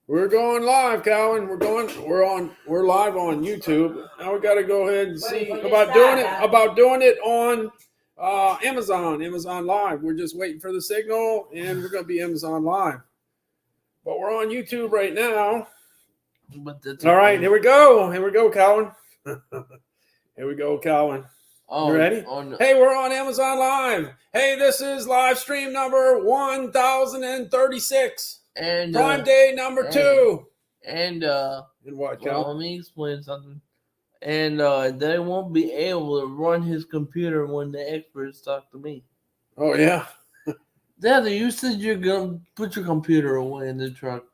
We're going live, Calvin. We're live on YouTube. Now we got to go ahead and see about doing it on Amazon Live. We're just waiting for the signal, and we're going to be Amazon Live. But we're on YouTube right now. All right, here we go. Here we go, Calvin. Here we go, Calvin. You ready? Hey, we're on Amazon Live. Hey, this is live stream number 1036. And Prime Day number 2. And what, Cal? Let me explain something. And they won't be able to run his computer when the experts talk to me. Oh yeah. Dad, you said you're gonna put your computer away in the truck.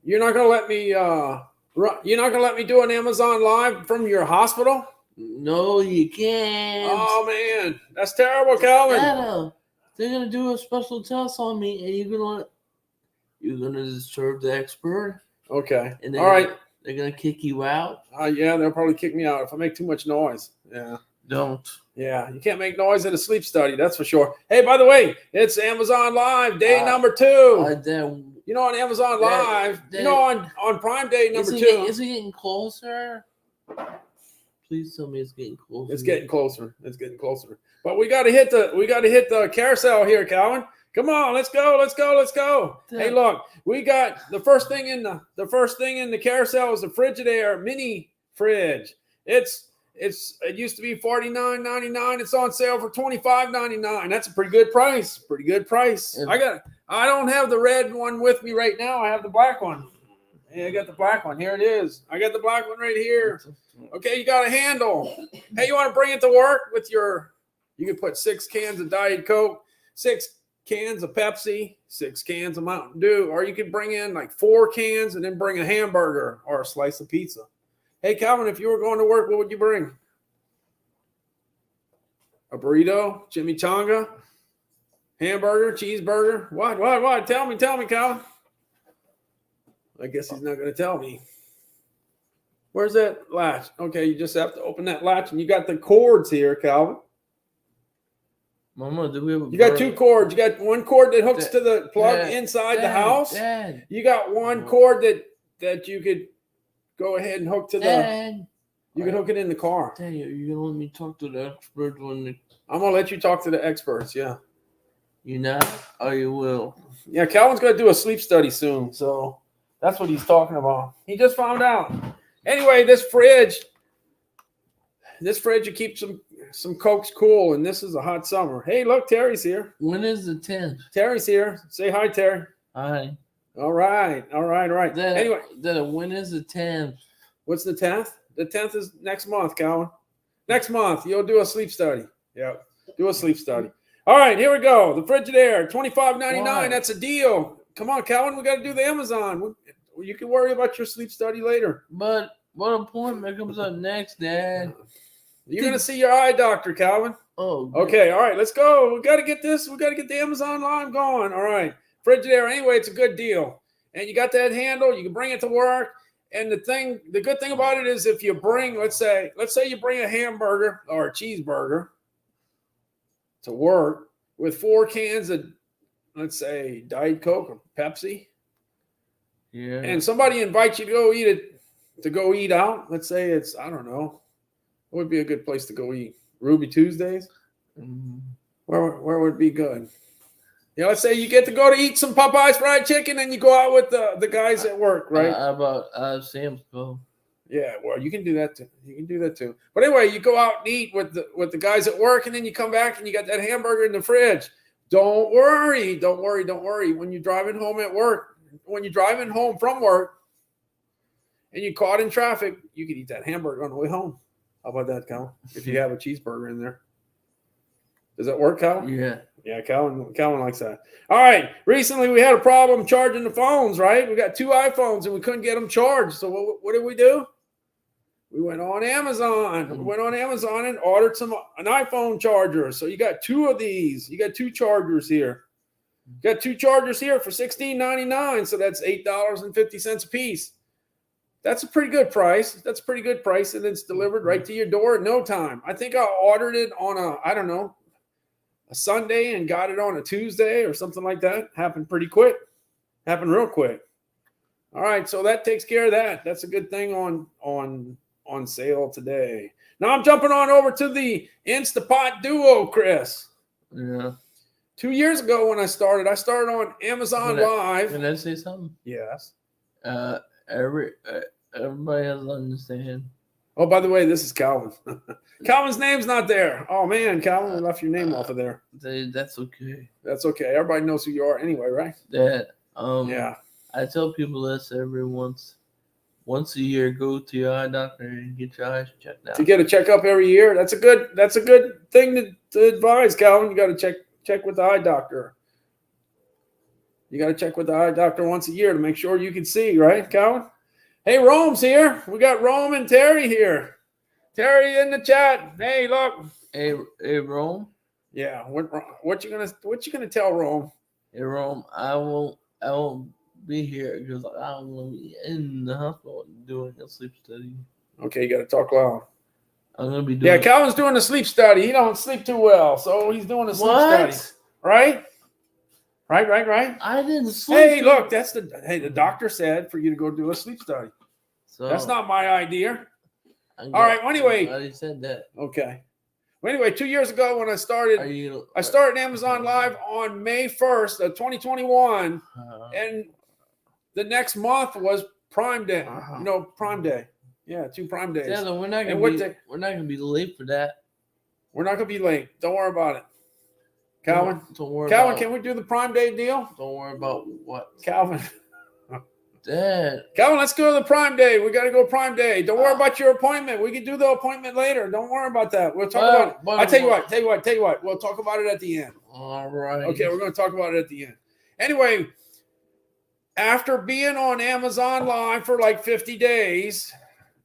You're not gonna let me you're not gonna let me do an Amazon Live from your hospital? No, you can't. Oh man, that's terrible, Calvin. Dad, they're gonna do a special test on me, and you're gonna disturb the expert. Okay. And all right. They're gonna kick you out. Yeah, they'll probably kick me out if I make too much noise. Yeah. Don't. Yeah, you can't make noise at a sleep study. That's for sure. Hey, by the way, it's Amazon Live day number 2. You know, on Amazon Live. You know, on Prime Day number 2. Is it getting closer? Please tell me it's getting closer. It's getting closer. It's getting closer. But we got to hit the carousel here, Calvin. Come on, let's go. Hey, look, we got the first thing in the carousel is the Frigidaire mini fridge. It used to be $49.99. It's on sale for $25.99. That's a pretty good price. I don't have the red one with me right now. I have the black one. Hey, I got the black one. Here it is. I got the black one right here. Okay, you got a handle. Hey, you want to bring it to work with your? You can put 6 cans of Diet Coke, 6 cans of Pepsi, 6 cans of Mountain Dew, or you could bring in like 4 cans and then bring a hamburger or a slice of pizza. Hey, Calvin, if you were going to work, what would you bring? A burrito, chimichanga, hamburger, cheeseburger? What? Tell me, Calvin. I guess he's not going to tell me. Where's that latch? Okay, you just have to open that latch, and you got the cords here, Calvin. Mama, do we have you got 2 cords. You got one cord that hooks to the plug inside the house. Dad. You got one cord that you could go ahead and hook to Dad. You can hook it in the car. Dad, you're gonna let me talk to the expert when I'm gonna let you talk to the experts. Yeah. You not? Oh, you will. Yeah, Calvin's gonna do a sleep study soon, so that's what he's talking about. He just found out. Anyway, this fridge will keep some Cokes cool, and this is a hot summer. Hey, look, Terry's here. When is the 10th? Terry's here. Say hi, Terry. Hi. All right. Anyway, when is the 10th? What's the 10th? The 10th is next month, Calvin. Next month, you'll do a sleep study. Yeah, do a sleep study. All right, here we go. The Frigidaire, $25.99. That's a deal. Come on, Calvin, we got to do the Amazon. You can worry about your sleep study later. But what appointment comes up next, Dad? You're going to see your eye doctor, Calvin. Oh, good. Okay. All right, let's go. We got to get this. We got to get the Amazon Live going. All right. Frigidaire, anyway, it's a good deal. And you got that handle. You can bring it to work. And the good thing about it is if you bring, let's say you bring a hamburger or a cheeseburger to work with 4 cans of, let's say, Diet Coke or Pepsi. Yeah. And somebody invites you to go eat out. Let's say it's, I don't know, what would be a good place to go eat? Ruby Tuesdays? Mm-hmm. Where would be good? Yeah, let's say you get to go to eat some Popeyes fried chicken and you go out with the guys at work, right? How about Sam's Club? Yeah, well, you can do that too. But anyway, you go out and eat with the guys at work, and then you come back and you got that hamburger in the fridge. Don't worry. When you're driving home from work and you're caught in traffic, you can eat that hamburger on the way home. How about that, Cal? If you have a cheeseburger in there. Does that work, Cal? Yeah. Yeah, Calvin likes that. All right. Recently, we had a problem charging the phones, right? We got 2 iPhones, and we couldn't get them charged. So what did we do? We went on Amazon. We went on Amazon and ordered an iPhone charger. So you got 2 of these. You got 2 chargers here. You got 2 chargers here for $16.99. So that's $8.50 a piece. That's a pretty good price. And it's delivered right to your door in no time. I think I ordered it on a Sunday and got it on a Tuesday or something like that. Happened real quick. All right, so that takes care of that. That's a good thing on sale today. Now I'm jumping on over to the Instapot Duo, Chris. Yeah. 2 years ago when I started on Amazon Live. Can I say something? Yes. Everybody has to understand. Oh, by the way, this is Calvin. Calvin's name's not there. Oh man, Calvin, we left your name off of there. That's okay. That's okay. Everybody knows who you are anyway, right? Yeah. I tell people this every once a year. Go to your eye doctor and get your eyes checked out. To get a checkup every year. That's a good thing to advise, Calvin. You got to check with the eye doctor. You got to check with the eye doctor once a year to make sure you can see, right, Calvin? Hey, Rome's here. We got Rome and Terry here. Terry in the chat. Hey, look. Hey, Rome. Yeah. What you gonna tell Rome? Hey, Rome. I won't be here because I'm gonna be in the hospital doing a sleep study. Okay, you got to talk loud. I'm gonna be doing. Yeah, Calvin's doing a sleep study. He don't sleep too well, so he's doing a sleep study. Right? Right. I didn't sleep. Hey, look, the doctor said for you to go do a sleep study. So that's not my idea. All right. Well, anyway, I said that. Okay. Well, anyway, 2 years ago when I started, I started Amazon Live on May 1st of 2021, and the next month was Prime Day. Prime Day. Yeah, 2 Prime days. Yeah, we're not gonna be late for that. We're not gonna be late. Don't worry about it. Calvin, don't worry. Calvin, can we do the Prime Day deal? Don't worry about what, Calvin. Dad. Calvin, let's go to the Prime Day. We got to go Prime Day. Don't worry about your appointment. We can do the appointment later. Don't worry about that. We'll talk about it. I tell you what. We'll talk about it at the end. All right. Okay, we're going to talk about it at the end. Anyway, after being on Amazon Live for like 50 days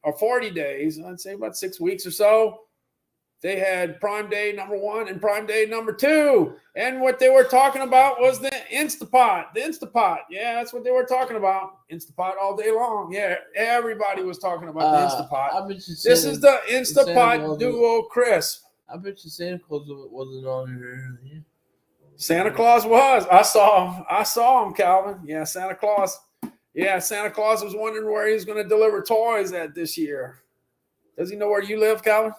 or 40 days, I'd say about 6 weeks or so, they had Prime Day number 1 and Prime Day number 2. And what they were talking about was the Instapot. The Instapot. Yeah, that's what they were talking about. Instapot all day long. Yeah, everybody was talking about the Instapot. This is the Instapot Duo Crisp. I bet you Santa Claus wasn't on here earlier. Santa Claus was. I saw him, Calvin. Yeah, Santa Claus. Yeah, Santa Claus was wondering where he's going to deliver toys at this year. Does he know where you live, Calvin?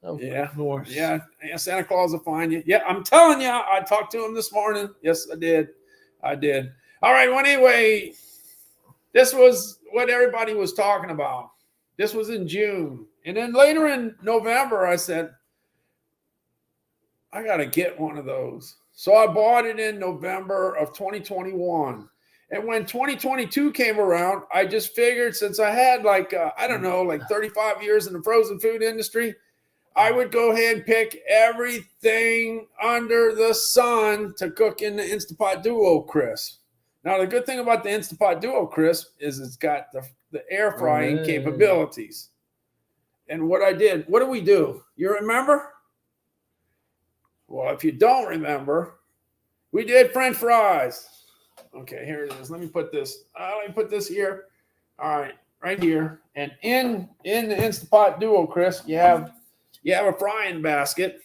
Of course. Yeah, Santa Claus will find you. Yeah, I'm telling you, I talked to him this morning. Yes, I did. All right, well, anyway, this was what everybody was talking about. This was in June. And then later in November, I said, I got to get one of those. So I bought it in November of 2021. And when 2022 came around, I just figured since I had like 35 years in the frozen food industry, I would go ahead and pick everything under the sun to cook in the Instapot Duo Crisp. Now, the good thing about the Instapot Duo Crisp is it's got the air frying capabilities. And what do we do? You remember? Well, if you don't remember, we did French fries. Okay, here it is. Let me put this here. All right, right here. And in the Instapot Duo Crisp, you have a frying basket,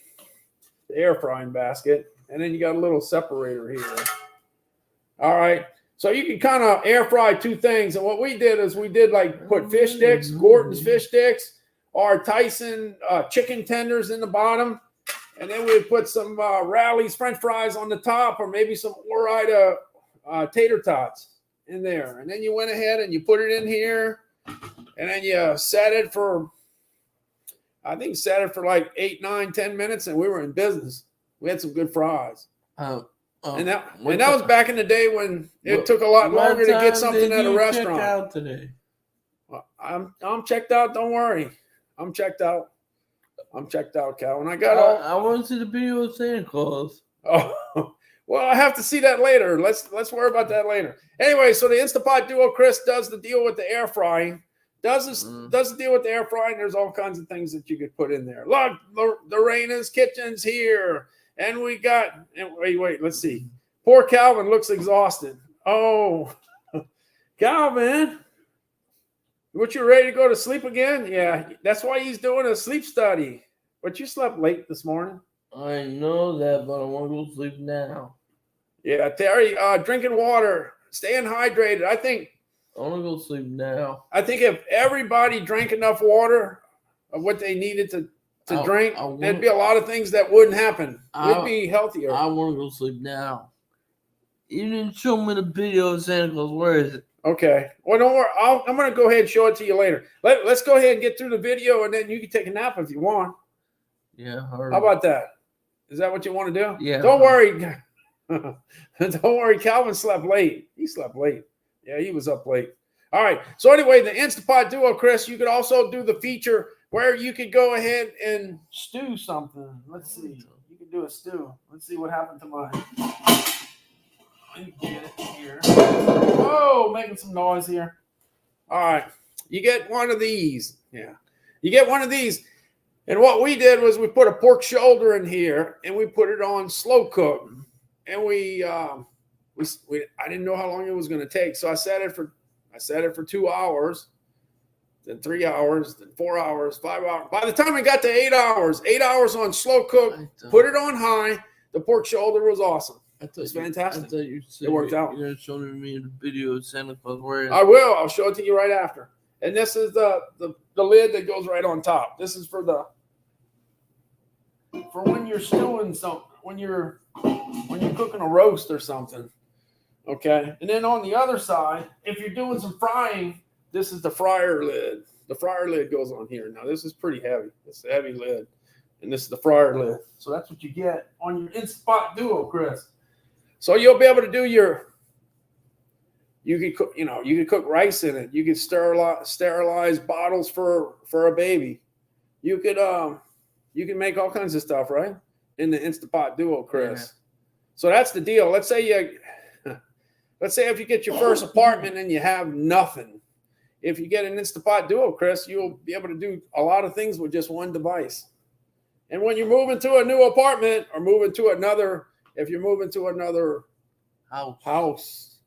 the air frying basket, and then you got a little separator here. All right. So you can kind of air fry 2 things. And what we did is put fish sticks, Gorton's fish sticks, or Tyson chicken tenders in the bottom. And then we'd put some Rally's French fries on the top, or maybe some Ore-Ida tater tots in there. And then you went ahead and you put it in here, and then you set it for like 8, 9, 10 minutes, and we were in business. We had some good fries. And that was back in the day when it took a lot longer to get something at a restaurant. Out today? Well, I'm checked out. Don't worry. I'm checked out, Calvin. I want to see the video of Santa Claus. Oh, well, I have to see that later. Let's worry about that later. Anyway, so the Instapot Duo Crisp does the deal with the air frying. Does the deal with the air frying. There's all kinds of things that you could put in there. Look, the Raina's Kitchen's here. And we got, wait, let's see. Poor Calvin looks exhausted. Oh, Calvin, what, you ready to go to sleep again? Yeah, that's why he's doing a sleep study. But you slept late this morning. I know that, but I want to go sleep now. Yeah, Terry, drinking water, staying hydrated. I think I want to go sleep now. I think if everybody drank enough water of what they needed to drink, there'd be a lot of things that wouldn't happen. We'd be healthier. I want to go sleep now. You didn't show me the video of Santa Claus. Where is it? Okay. Well, don't worry. I'm going to go ahead and show it to you later. Let's go ahead and get through the video, and then you can take a nap if you want. Yeah. How about that? Is that what you want to do? Yeah. Don't worry. Don't worry. Calvin slept late. He slept late. Yeah, he was up late. All right. So anyway, the Instapot Duo, Chris, you could also do the feature where you could go ahead and stew something. Let's see. You could do a stew. Let's see what happened to mine. Let me get it here. Oh, making some noise here. All right. You get one of these. Yeah. You get one of these. And what we did was we put a pork shoulder in here and we put it on slow cook. And I didn't know how long it was going to take. So I set it for 2 hours, then 3 hours, then 4 hours, 5 hours. By the time I got to 8 hours on slow cook, put it on high. The pork shoulder was awesome. It's fantastic. I thought you said it worked out. You're going to show me the video of Santa Claus. Where is it? I will. I'll show it to you right after. And this is the lid that goes right on top. This is for when you're stewing something, when you're cooking a roast or something. Okay. And then on the other side, if you're doing some frying, this is the fryer lid. The fryer lid goes on here. Now this is pretty heavy. It's a heavy lid. And this is the fryer lid. So that's what you get on your Instapot Duo, Chris. So you'll be able to do you could cook rice in it. You could sterilize bottles for a baby. You can make all kinds of stuff, right? In the Instapot Duo, Chris. Yeah. So that's the deal. Let's say if you get your first apartment and you have nothing. If you get an Instapot Duo, Chris, you'll be able to do a lot of things with just one device. And when you're moving to a new apartment or if you're moving to another house,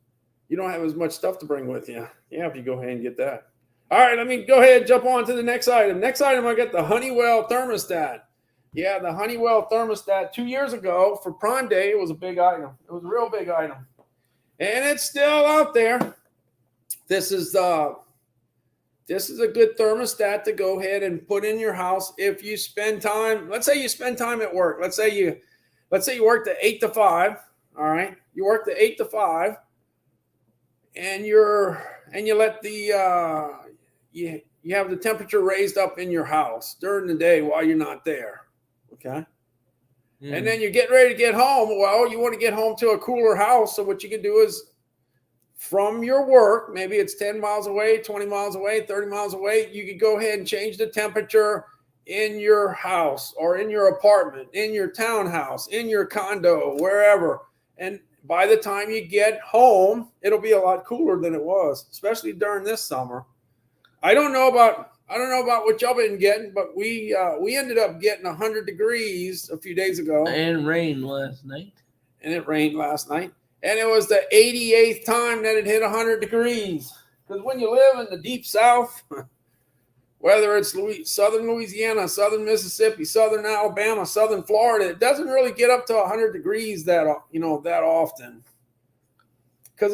you don't have as much stuff to bring with you. Yeah, if you go ahead and get that. All right, let me go ahead and jump on to the next item. Next item, I got the Honeywell thermostat. Yeah, the Honeywell thermostat 2 years ago for Prime Day, it was a big item. It was a real big item. And it's still out there. This is a good thermostat to go ahead and put in your house if you spend time. Let's say you spend time at work. Let's say you worked at 8 to 5. All right, you worked at 8 to 5, and you let you have the temperature raised up in your house during the day while you're not there. Okay. Yeah. And then you're getting ready to get home. Well, you want to get home to a cooler house. So what you can do is from your work, maybe it's 10 miles away, 20 miles away, 30 miles away, you can go ahead and change the temperature in your house or in your apartment, in your townhouse, in your condo, wherever. And by the time you get home, it'll be a lot cooler than it was, especially during this summer. I don't know about what y'all been getting, but we ended up getting 100 degrees a few days ago. And rain last night. And it rained last night. And it was the 88th time that it hit 100 degrees. Because when you live in the deep south, whether it's southern Louisiana, southern Mississippi, southern Alabama, southern Florida, it doesn't really get up to 100 degrees that often. Because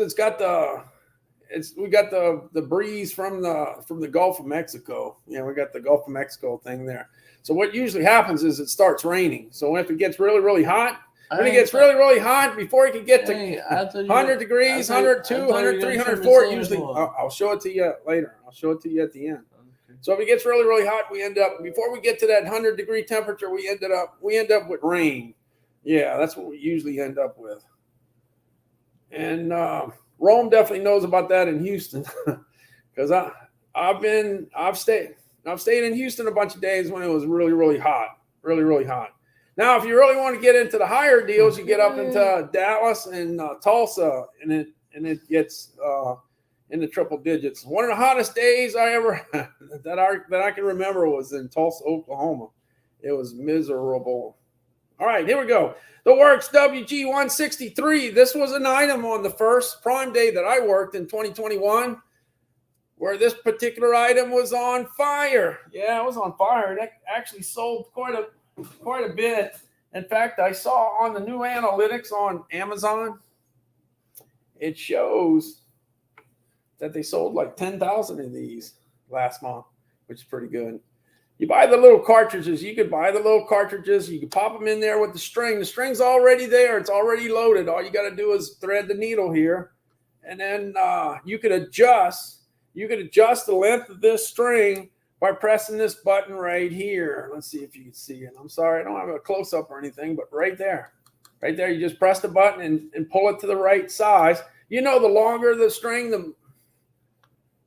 we got the breeze from the Gulf of Mexico. Yeah, we got the Gulf of Mexico thing there. So what usually happens is it starts raining. So if it gets really, really hot, really hot, before it can get to 100 degrees, 102, 103, 104, usually I'll show it to you later. I'll show it to you at the end. Okay. So if it gets really, really hot, before we get to that 100-degree temperature, we end up with rain. Yeah, that's what we usually end up with. And Rome definitely knows about that in Houston, because I've stayed in Houston a bunch of days when it was really, really hot, really, really hot. Now, if you really want to get into the higher deals, you get up into Dallas and Tulsa, and it gets in the triple digits. One of the hottest days I ever that I can remember was in Tulsa, Oklahoma. It was miserable. All right, here we go. The Works WG163. This was an item on the first Prime Day that I worked in 2021, where this particular item was on fire. Yeah, it was on fire. It actually sold quite a bit. In fact, I saw on the new analytics on Amazon, it shows that they sold like 10,000 of these last month, which is pretty good. You buy the little cartridges. You could buy the little cartridges. You could pop them in there with the string. The string's already there. It's already loaded. All you got to do is thread the needle here, and then you could adjust. You could adjust the length of this string by pressing this button right here. Let's see if you can see it. I'm sorry, I don't have a close-up or anything, but right there. Right there, you just press the button and pull it to the right size. You know, the longer the string, the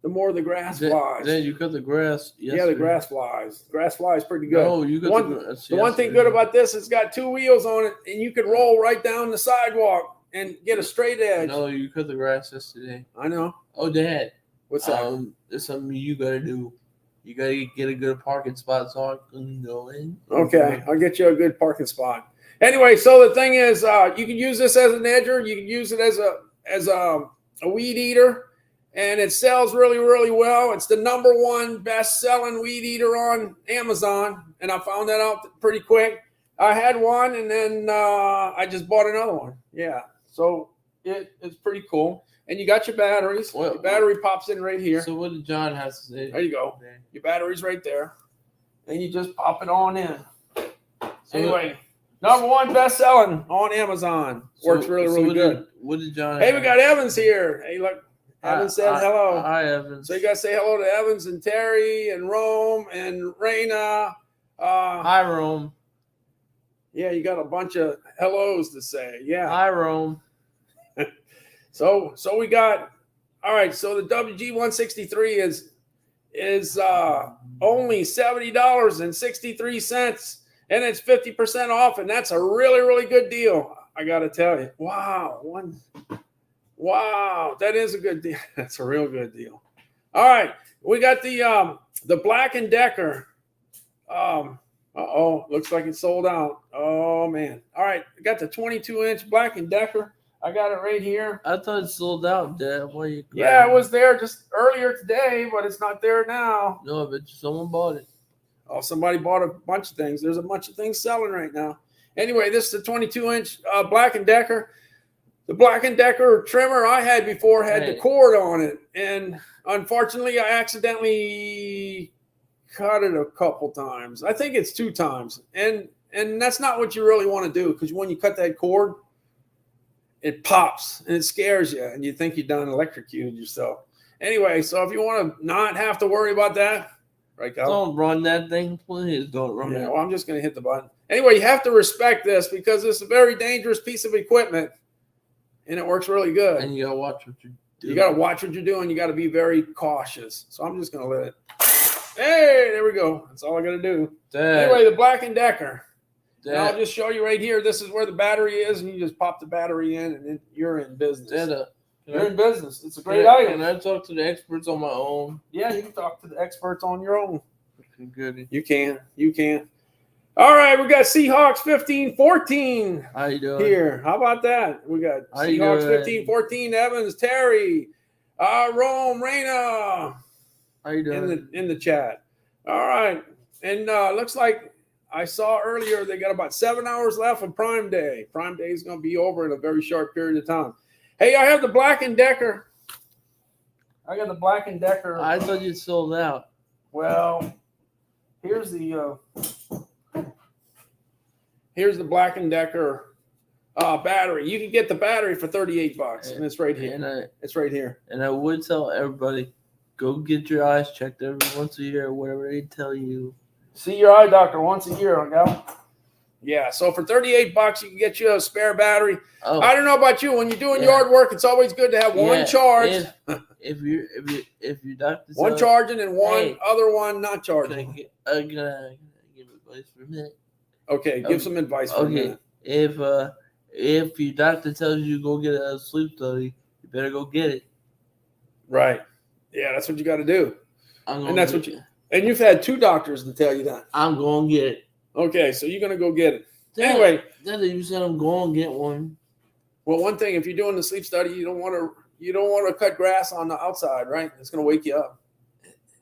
more the grass flies. Then you cut the grass. Yeah, the grass flies. Grass flies pretty good. No, you got the one thing good about this, it's got 2 wheels on it, and you could roll right down the sidewalk and get a straight edge. No, you cut the grass yesterday. I know. Oh, Dad. What's that? There's something you gotta do. You gotta get a good parking spot so I can go in. Okay, I'll get you a good parking spot. Anyway, so the thing is, you can use this as an edger. You can use it as a weed eater, and it sells really, really well. It's the #1 best-selling weed eater on Amazon, and I found that out pretty quick. I had one, and then I just bought another one. Yeah, so it's pretty cool. And you got your batteries. Well, your battery pops in right here. So what did John have to say? There you go. Your battery's right there. And you just pop it on in. So anyway, #1 best-selling on Amazon. Works really good. What did John Hey, we got Evans here. Hey, look. Evans said hello. Hi, Evans. So you got to say hello to Evans and Terry and Rome and Raina. Hi, Rome. Yeah, you got a bunch of hellos to say. Yeah. Hi, Rome. So we got, all right, so the WG163 is only $70.63, and it's 50% off, and that's a really, really good deal, I got to tell you. Wow, that is a good deal. That's a real good deal. All right, we got the Black & Decker. Looks like it's sold out. Oh, man. All right, I got the 22-inch Black & Decker. I got it right here. I thought it sold out, Dad. Why you? Yeah, it was there just earlier today, but it's not there now. No, but someone bought it. Oh, somebody bought a bunch of things. There's a bunch of things selling right now. Anyway, this is the 22-inch Black & Decker. The Black & Decker trimmer I had before had the cord on it, and unfortunately, I accidentally cut it a couple times. I think it's 2 times, and that's not what you really want to do, because when you cut that cord, it pops and it scares you, and you think you've done electrocuted yourself. Anyway, so if you want to not have to worry about that, right, Cal? Don't run that thing, please. Don't run it. Well, I'm just going to hit the button. Anyway, you have to respect this because it's a very dangerous piece of equipment, and it works really good. And you got to watch what you do. You got to watch what you're doing. You got to be very cautious. So I'm just going to let it. Hey, there we go. That's all I got to do. Dad. Anyway, the Black & Decker. Dad. I'll just show you right here. This is where the battery is, and you just pop the battery in, and then you're in business. Dad, you're in business. It's a great item. Can I talk to the experts on my own? Yeah, you can talk to the experts on your own. Good. You can. All right, we got Seahawks 15-14. How you doing? Here. How about that? We got Seahawks 15-14. Evans, Terry, Rome, Raina. How you doing? In the chat. All right. And looks like I saw earlier they got about 7 hours left of Prime Day. Prime Day is going to be over in a very short period of time. Hey, I have the Black & Decker. I got the Black & Decker. I thought you sold out. Well, here's the Black & Decker battery. You can get the battery for $38, and it's right here. It's right here. And I would tell everybody, go get your eyes checked every once a year, whatever they tell you. See your eye doctor once a year, okay? Yeah, so for $38, you can get you a spare battery. Oh. I don't know about you. When you're doing yard work, it's always good to have one charge. If your doctor one charging and one other one not charging. Can I give advice for a minute? Okay, give some advice for a minute. If your doctor tells you go get a sleep study, you better go get it. Right. Yeah, that's what you got to do. And you've had 2 doctors to tell you that. I'm going to get it. Okay, so you're going to go get it. Anyway. Dad, you said I'm going to get one. Well, one thing, if you're doing the sleep study, you don't want to cut grass on the outside, right? It's going to wake you up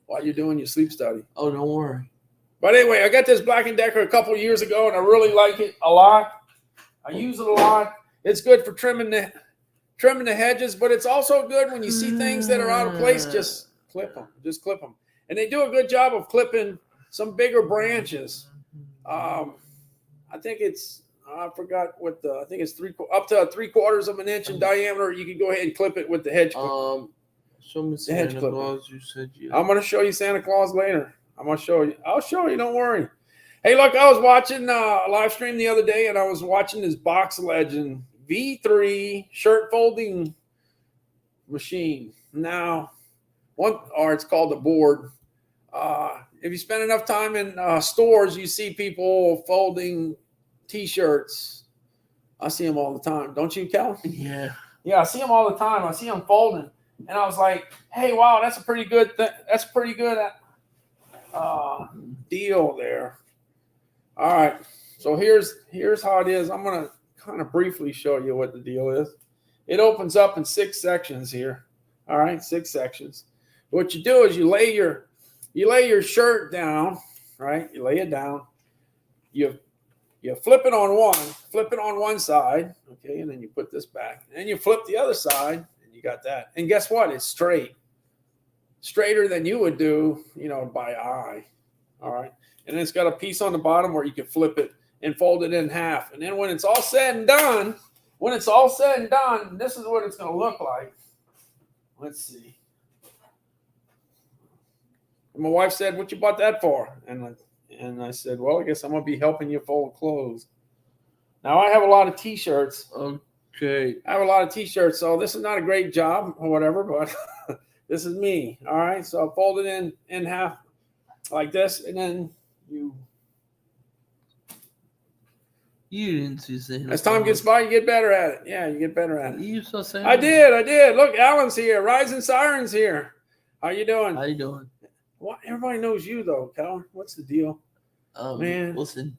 while you're doing your sleep study. Oh, don't worry. But anyway, I got this Black & Decker a couple of years ago, and I really like it a lot. I use it a lot. It's good for trimming trimming the hedges, but it's also good when you see things that are out of place, just clip them. Just clip them. And they do a good job of clipping some bigger branches. I think it's, I forgot what I think it's up to 3/4 of an inch in diameter. You can go ahead and clip it with the hedge clip. Show me Santa Claus. You said you. I'm going to show you Santa Claus later. I'm going to show you. I'll show you. Don't worry. Hey, look, I was watching a live stream the other day, and I was watching this Box Legend V3 shirt folding machine. Now, it's called the board. If you spend enough time in stores, you see people folding T-shirts. I see them all the time. Don't you, Cal? Yeah. Yeah, I see them all the time. I see them folding. And I was like, hey, wow, that's a pretty good that's a pretty good deal there. All right. So here's how it is. I'm going to kind of briefly show you what the deal is. It opens up in 6 sections here. All right, 6 sections. What you do is you lay your shirt down, right? You lay it down. You flip it on one side, okay, and then you put this back. And then you flip the other side, and you got that. And guess what? It's straighter than you would do, by eye. All right. And it's got a piece on the bottom where you can flip it and fold it in half. And then when it's all said and done, this is what it's going to look like. Let's see. And my wife said, "What you bought that for?" And I said, "Well, I guess I'm going to be helping you fold clothes." Now, I have a lot of T-shirts. Okay. I have a lot of T-shirts, so this is not a great job or whatever, but this is me. All right. So I fold it in half like this, and then you didn't see Santa. As time gets by, you get better at it. Yeah, you get better at it. You saw Santa. I did. Look, Alan's here. Rising Siren's here. How you doing? How you doing? What? Everybody knows you though, Cal. What's the deal? Man, listen,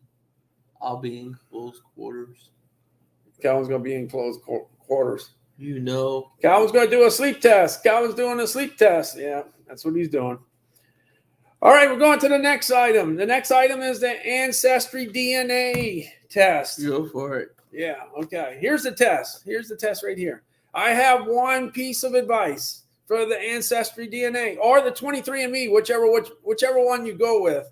I'll be in close quarters. Calvin's gonna be in close quarters. Calvin's gonna do a sleep test. Calvin's doing a sleep test. Yeah, that's what he's doing. All right, we're going to the next item. The next item is the Ancestry DNA test. Go for it. Yeah, okay. Here's the test. Here's the test right here. I have one piece of advice for the Ancestry DNA or the 23andMe, whichever one you go with.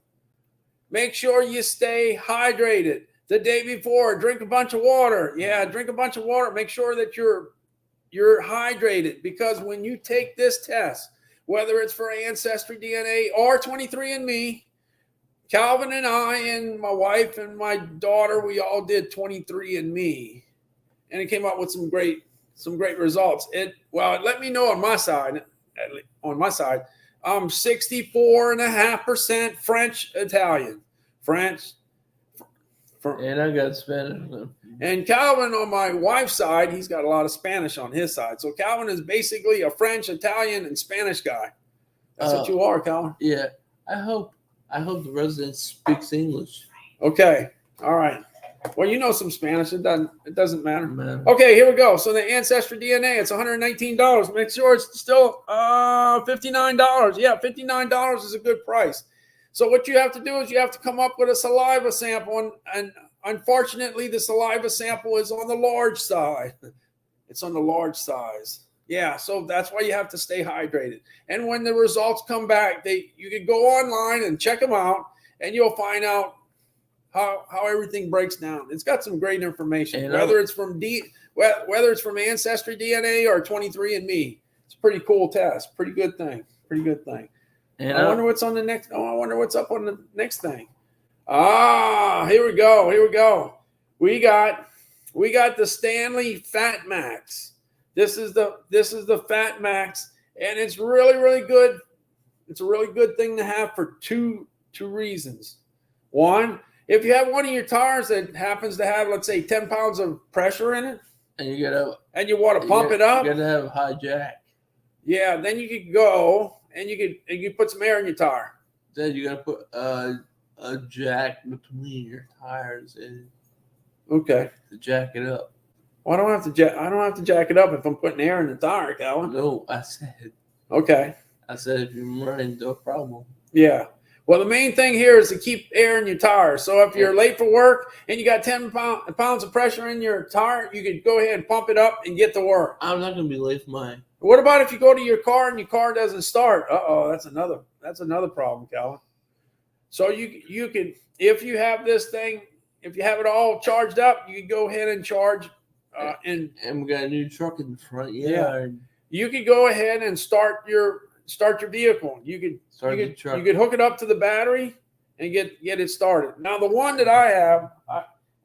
Make sure you stay hydrated. The day before, drink a bunch of water. Yeah, drink a bunch of water. Make sure that you're hydrated, because when you take this test, whether it's for Ancestry DNA or 23andMe, Calvin and I and my wife and my daughter, we all did 23andMe, and it came up with some great results. It let me know on my side. I'm 64.5% French Italian. And I got Spanish. And Calvin on my wife's side, he's got a lot of Spanish on his side. So Calvin is basically a French, Italian, and Spanish guy. That's what you are, Calvin. Yeah. I hope the resident speaks English. Okay. All right. Well, you know some Spanish. It doesn't matter. Okay, here we go. So the Ancestry DNA, it's $119. Make sure it's still $59. Yeah, $59 is a good price. So what you have to do is you have to come up with a saliva sample, and unfortunately, the saliva sample is on the large side. It's on the large size. Yeah, so that's why you have to stay hydrated. And when the results come back, you can go online and check them out, and you'll find out how everything breaks down. It's got some great information, whether it's from Ancestry DNA or 23andMe. It's a pretty cool test. Pretty good thing. And I wonder what's on the next. I wonder what's up on the next thing. Here we go. We got the Stanley Fat Max. This is the Fat Max, and it's really, really good. It's a really good thing to have for two reasons. One, if you have one of your tires that happens to have, let's say, 10 pounds of pressure in it, and you want to pump it up, you gotta have a high jack. Yeah, then you could go and you could put some air in your tire. Then you gotta put a jack between your tires and to jack it up. Well, I don't have to jack it up if I'm putting air in the tire, Calvin. No, I said. Okay. I said if you run into a problem. Yeah. Well, the main thing here is to keep air in your tires. So if you're late for work and you got 10 pounds of pressure in your tire, you could go ahead and pump it up and get to work. I'm not gonna be late for mine. What about if you go to your car and your car doesn't start? That's another problem, Calvin. So you can, if you have this thing, if you have it all charged up, you can go ahead and charge. And we got a new truck in the front. Yeah. You could go ahead and start your vehicle. You could hook it up to the battery and get it started. Now the one that I have,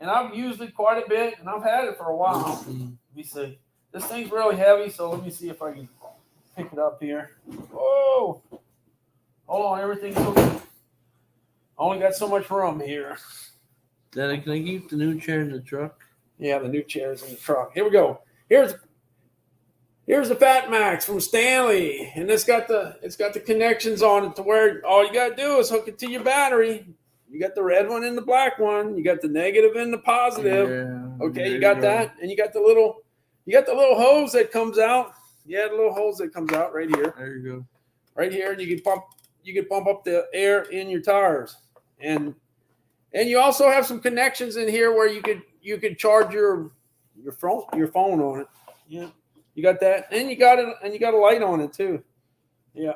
and I've used it quite a bit, and I've had it for a while. Let me see. This thing's really heavy, so let me see if I can pick it up here. Whoa! Hold on, everything's okay. I only got so much room here. Daddy, can I keep the new chair in the truck? Yeah, the new chair's in the truck. Here we go. Here's the Fat Max from Stanley, and it's got the connections on it to where all you gotta do is hook it to your battery. You got the red one and the black one. You got the negative and the positive. Yeah, okay, you got that, and you got the little hose that comes out. Yeah, the little hose that could out right here. There you go. Right here, and you can pump up the air in your tires, and you also have some connections in here where you could charge your phone on it. Yeah. You got that, and you got a light on it too. Yeah.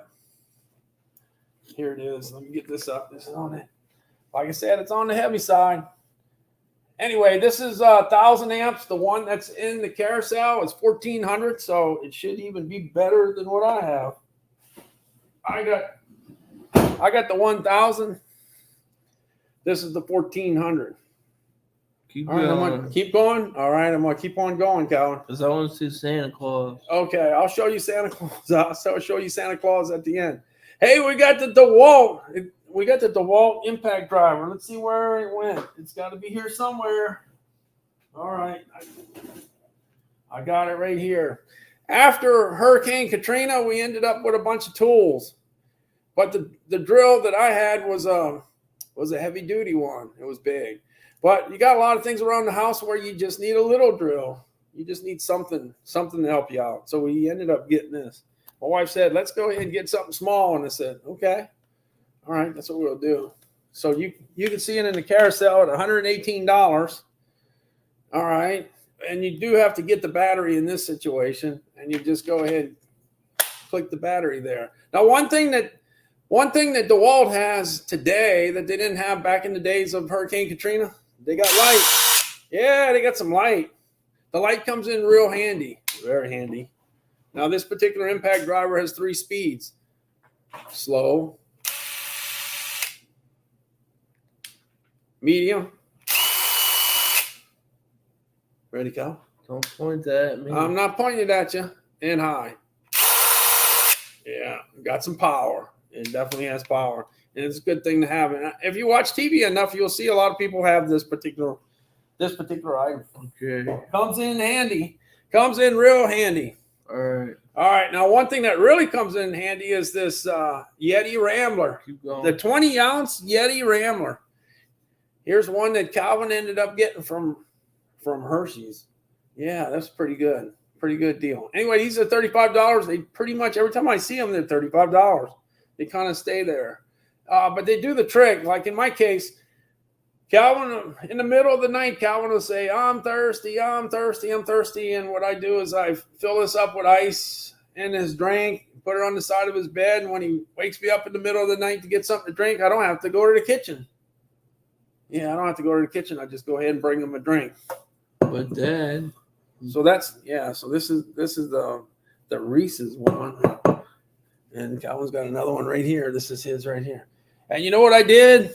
Here it is. Let me get this up. This is on it. Like I said, it's on the heavy side. Anyway, this is 1,000 amps. The one that's in the carousel is 1,400, so it should even be better than what I have. I got the 1,000. This is the 1,400. Keep going. I'm gonna keep going. All right, I'm gonna keep on going, Calvin. Because I want to see Santa Claus. Okay, I'll show you Santa Claus. I'll show you Santa Claus at the end. Hey, we got the DeWalt. We got the DeWalt impact driver. Let's see where it went. It's got to be here somewhere. All right, I got it right here. After Hurricane Katrina, we ended up with a bunch of tools, but the drill that I had was a heavy duty one. It was big. But you got a lot of things around the house where you just need a little drill. You just need something to help you out. So we ended up getting this. My wife said, let's go ahead and get something small. And I said, okay. All right, that's what we'll do. So you can see it in the carousel at $118. All right. And you do have to get the battery in this situation. And you just go ahead and click the battery there. Now, one thing that DeWalt has today that they didn't have back in the days of Hurricane Katrina, they got light. Yeah, they got some light. The light comes in real handy, very handy. Now, this particular impact driver has 3 speeds. Slow, medium. Ready, Cal? Don't point that at me. I'm not pointing it at you. And high. Yeah, got some power. It definitely has power. And it's a good thing to have. And if you watch TV enough, you'll see a lot of people have this particular item. Okay. Comes in handy. Comes in real handy. All right. All right. Now, one thing that really comes in handy is this Yeti Rambler. Keep going. The 20-ounce Yeti Rambler. Here's one that Calvin ended up getting from Hershey's. Yeah, that's pretty good. Pretty good deal. Anyway, these are $35. They pretty much, every time I see them, they're $35. They kind of stay there. But they do the trick. Like in my case, Calvin, in the middle of the night, Calvin will say, I'm thirsty. And what I do is I fill this up with ice in his drink, put it on the side of his bed. And when he wakes me up in the middle of the night to get something to drink, I don't have to go to the kitchen. Yeah, I don't have to go to the kitchen. I just go ahead and bring him a drink. But Dad. So so this is the Reese's one. And Calvin's got another one right here. This is his right here. And you know what I did?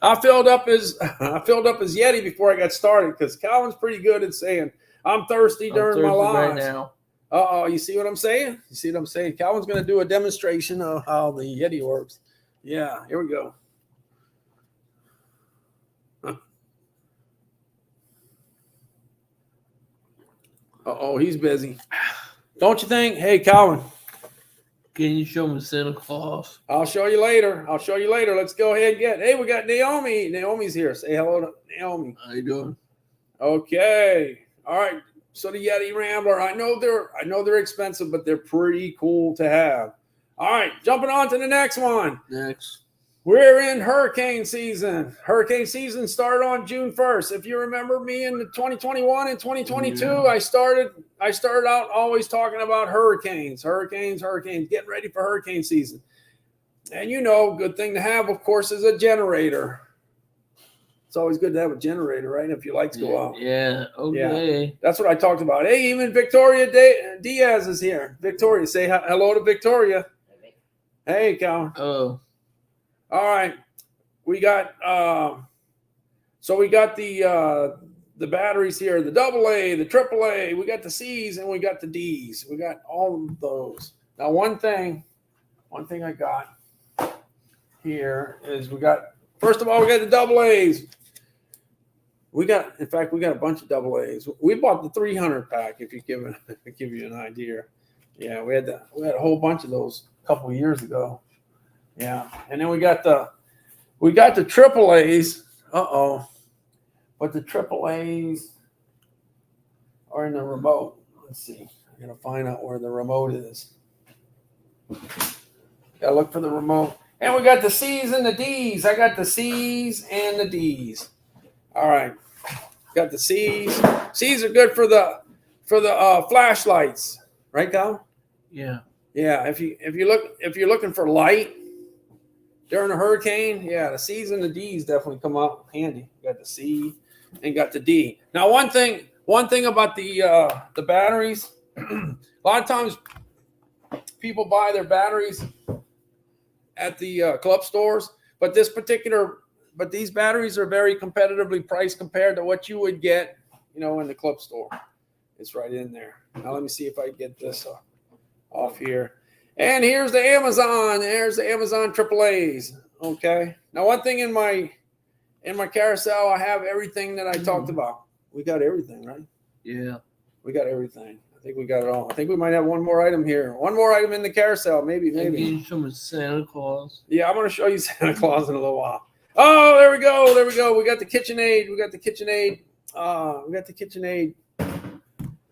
I filled up his Yeti before I got started because Calvin's pretty good at saying, I'm thirsty during my lives. Right now. You see what I'm saying? You see what I'm saying? Calvin's going to do a demonstration of how the Yeti works. Yeah, here we go. He's busy. Don't you think? Hey, Calvin. Can you show me Santa Claus? I'll show you later. Let's go ahead and hey, we got Naomi. Naomi's here. Say hello to Naomi. How you doing? Okay. All right. So the Yeti Rambler. I know they're expensive, but they're pretty cool to have. All right. Jumping on to the next one. Next. We're in hurricane season. Hurricane season started on June 1st. If you remember me in 2021 and 2022, Yeah. I started out always talking about hurricanes, getting ready for hurricane season. And good thing to have, of course, is a generator. It's always good to have a generator, right? If your lights go out. Yeah. Okay. Yeah, that's what I talked about. Hey, even Victoria Diaz is here. Victoria, say hello to Victoria. Hey, Calvin. Oh. All right, we got so we got the batteries here, the AA, the AAA, we got the C's, and we got the D's. We got all of those. Now, one thing I got here is first of all, we got the AA's. In fact, we got a bunch of AA's. We bought the 300 pack. If you give you an idea, yeah, we had a whole bunch of those a couple of years ago. Yeah, and then we got the AAA's. But the AAA's are in the remote. Let's see. I'm gonna find out where the remote is. Gotta look for the remote. And we got the C's and the D's. I got the C's and the D's. All right, got the C's. C's are good for the flashlights, right, Kyle? Yeah. Yeah. If you're looking for light during a hurricane, yeah, the C's and the D's definitely come out handy. Got the C and got the D. Now, one thing about the batteries, a lot of times people buy their batteries at the club stores, but these batteries are very competitively priced compared to what you would get, in the club store. It's right in there. Now, let me see if I can get this off here. And here's the Amazon. There's the Amazon AAA's. Okay. Now, one thing in my carousel, I have everything that I talked about. We got everything, right? Yeah. We got everything. I think we got it all. I think we might have one more item here. One more item in the carousel, maybe. Can you show me Santa Claus? Yeah, I'm going to show you Santa Claus in a little while. Oh, there we go. We got the KitchenAid. We got the KitchenAid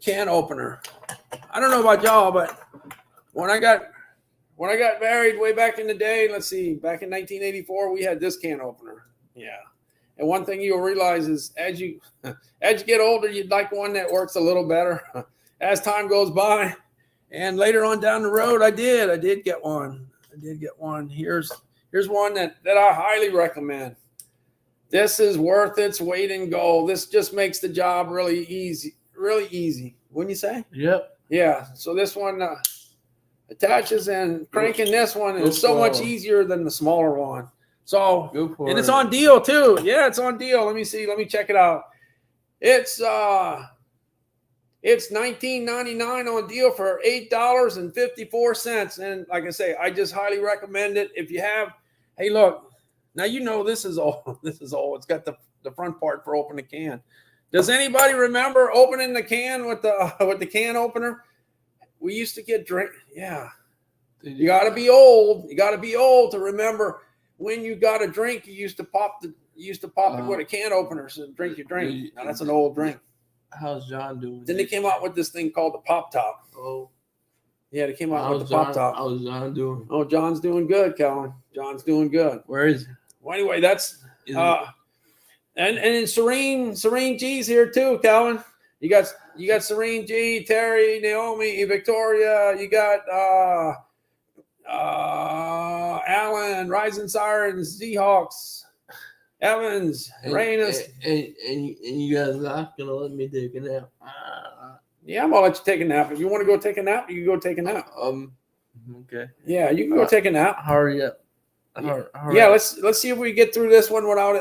can opener. I don't know about y'all, but when I got married way back in the day, let's see, back in 1984, we had this can opener. Yeah. And one thing you'll realize is as you get older, you'd like one that works a little better as time goes by. And later on down the road, I did get one. Here's one that I highly recommend. This is worth its weight in gold. This just makes the job really easy. Wouldn't you say? Yep. Yeah. So this one attaches, and cranking this one is so much easier than the smaller one. So, and it's on deal too. Yeah, it's on deal. Let me see. Let me check it out. It's $19.99 on deal for $8.54. And like I say, I just highly recommend it. If you have, hey, look, now this is all. This is all. It's got the front part for opening the can. Does anybody remember opening the can with the can opener? We used to get drink. Yeah, you got to be old. You got to be old to remember when you got a drink. You used to pop it with a can opener. So drink your drink. Now that's an old drink. How's John doing? Then they came out with this thing called the Pop Top. Oh, yeah, they came out with the Pop Top. How's John doing? Oh, John's doing good, Calvin. John's doing good. Where is he? Well, anyway, that's and in Serene G's here too, Calvin. You got Serene G, Terry, Naomi, Victoria. You got Alan, Rising Sirens, Seahawks, Evans, Reynes. And you guys are not gonna let me take a nap. Yeah, I'm gonna let you take a nap. If you want to go take a nap, you can go take a nap. Okay. Yeah, you can go take a nap. Hurry up. Yeah, let's see if we get through this one without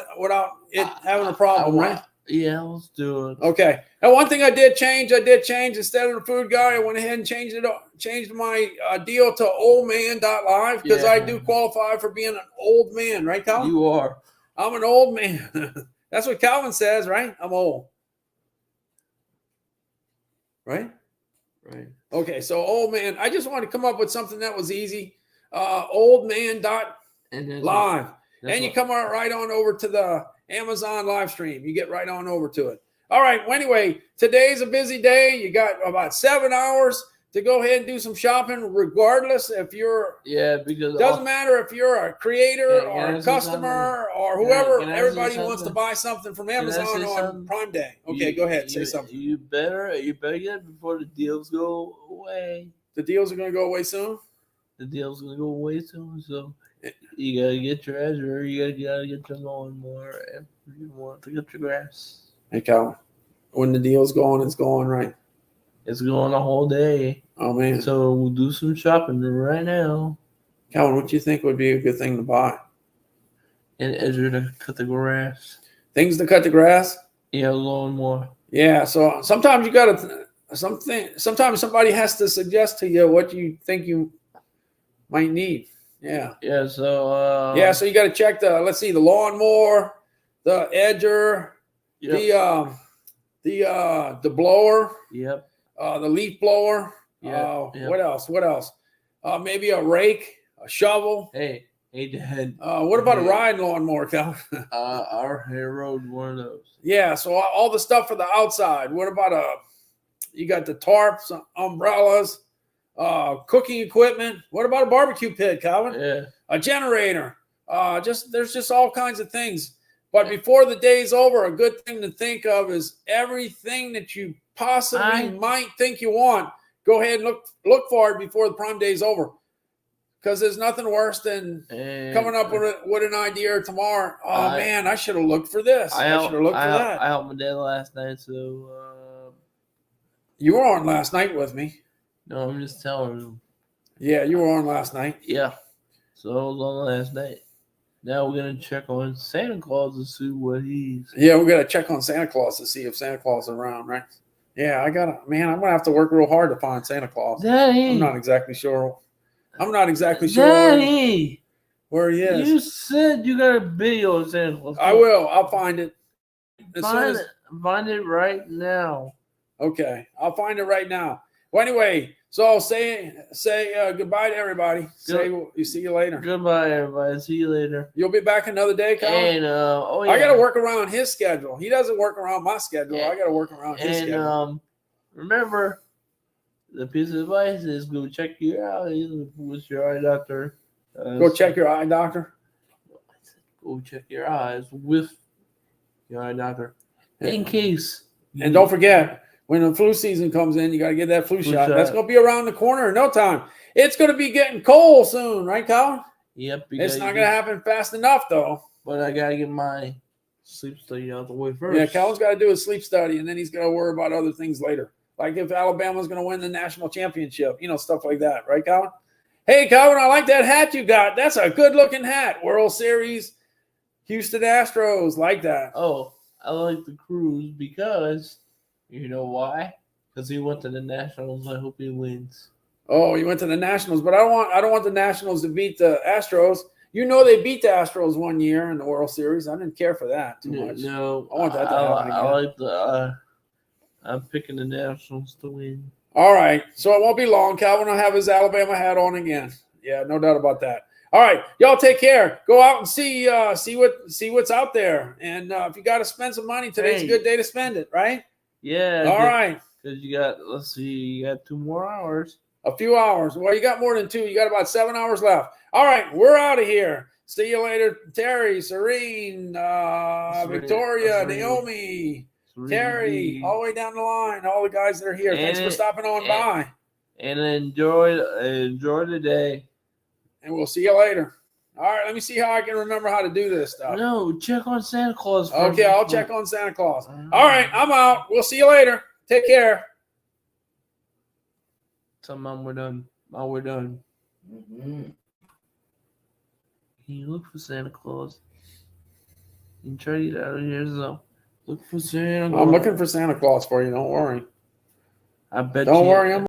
it having a problem, right? Yeah, let's do it. Okay. Now, one thing I did change instead of the food guy, I went ahead and changed my deal to oldman.live because I do qualify for being an old man, right, Calvin? You are. I'm an old man. That's what Calvin says, right? I'm old. Right? Right. Okay, so old man. I just wanted to come up with something that was easy. Oldman.live. And you come right on over to the Amazon live stream. You get right on over to it. All right. Well, anyway, today's a busy day. You got about 7 hours to go ahead and do some shopping, regardless if you're. Because Doesn't matter if you're a creator or a customer or whoever. Everybody wants to buy something from Amazon on Prime Day. Okay, go ahead, say something. You better get it before the deals go away. The deals are going to go away soon. The deal's going to go away soon, so you gotta get your edger. You gotta get your lawnmower if you want to get your grass. Hey, Calvin, when the deal's going, it's going, right? It's going a whole day. Oh, man. So we'll do some shopping right now. Calvin, what do you think would be a good thing to buy? An edger to cut the grass. Things to cut the grass? Yeah, lawnmower. Yeah, so sometimes you got to sometimes somebody has to suggest to you what you think you might need. Yeah. Yeah, so so you got to check the lawnmower, the edger, the blower, the leaf blower. What else? Maybe a rake, a shovel. Hey, Dad. What about a ride lawnmower, Calvin? Our hair rode one of those. Yeah, so all the stuff for the outside. What about you got the tarps, umbrellas, cooking equipment. What about a barbecue pit, Calvin? Yeah. A generator. There's just all kinds of things. But before the day's over, a good thing to think of is everything that you possibly might think you want. Go ahead and look for it before the Prime Day's over. Because there's nothing worse than coming up with an idea tomorrow. Oh, man, I should have looked for this. I should have looked for that. I helped my dad last night, so... You were on last night with me. No, I'm just telling him. Yeah, you were on last night. Yeah. So I was on last night. Now we're going to check on Santa Claus to see what he's... Yeah, we're going to check on Santa Claus to see if Santa Claus is around, right? Yeah, I'm going to have to work real hard to find Santa Claus. Daddy. I'm not exactly sure Daddy. Where he is. You said you got a video of Santa Claus. I will. I'll find it. Find it right now. Okay, I'll find it right now. Well, anyway, so say goodbye to everybody. See you later. Goodbye, everybody. See you later. You'll be back another day, Kyle? And I got to work around his schedule. He doesn't work around my schedule. I got to work around his schedule. Remember, the piece of advice is go check your eyes with your eye doctor. Go check your eye doctor. Go check your eyes with your eye doctor in case. And don't forget, when the flu season comes in, you got to get that flu shot. That's going to be around the corner in no time. It's going to be getting cold soon, right, Colin? Yep. It's not going to happen fast enough, though. But I got to get my sleep study out the way first. Yeah, Colin's got to do his sleep study, and then he's got to worry about other things later. Like if Alabama's going to win the national championship, stuff like that. Right, Colin? Hey, Calvin, I like that hat you got. That's a good-looking hat. World Series, Houston Astros, like that. Oh, I like the Cruise because, you know why? Because he went to the Nationals. I hope he wins. Oh, he went to the Nationals, but I don't want the Nationals to beat the Astros. They beat the Astros one year in the World Series. I didn't care for that too much. No, I want that to happen again. I like the. I'm picking the Nationals to win. All right, so it won't be long. Calvin will have his Alabama hat on again. Yeah, no doubt about that. All right, y'all take care. Go out and see what's out there. And if you got to spend some money, today's a good day to spend it, right? Yeah. All right. Because you got 2 more hours. A few hours. Well, you got more than 2. You got about 7 hours left. All right, we're out of here. See you later, Terry, Serene, Victoria, Naomi. Terry, all the way down the line, all the guys that are here. Thanks for stopping on by. And enjoy the day. And we'll see you later. All right, let me see how I can remember how to do this stuff. No, check on Santa Claus first. Okay, I'll check on Santa Claus. All right, I'm out. We'll see you later. Take care. Tell Mom we're done. Mom, we're done. Mm-hmm. Can you look for Santa Claus? You can try to get out of here, so. Look for Santa Claus. I'm looking for Santa Claus for you. Don't worry. I bet. Don't worry.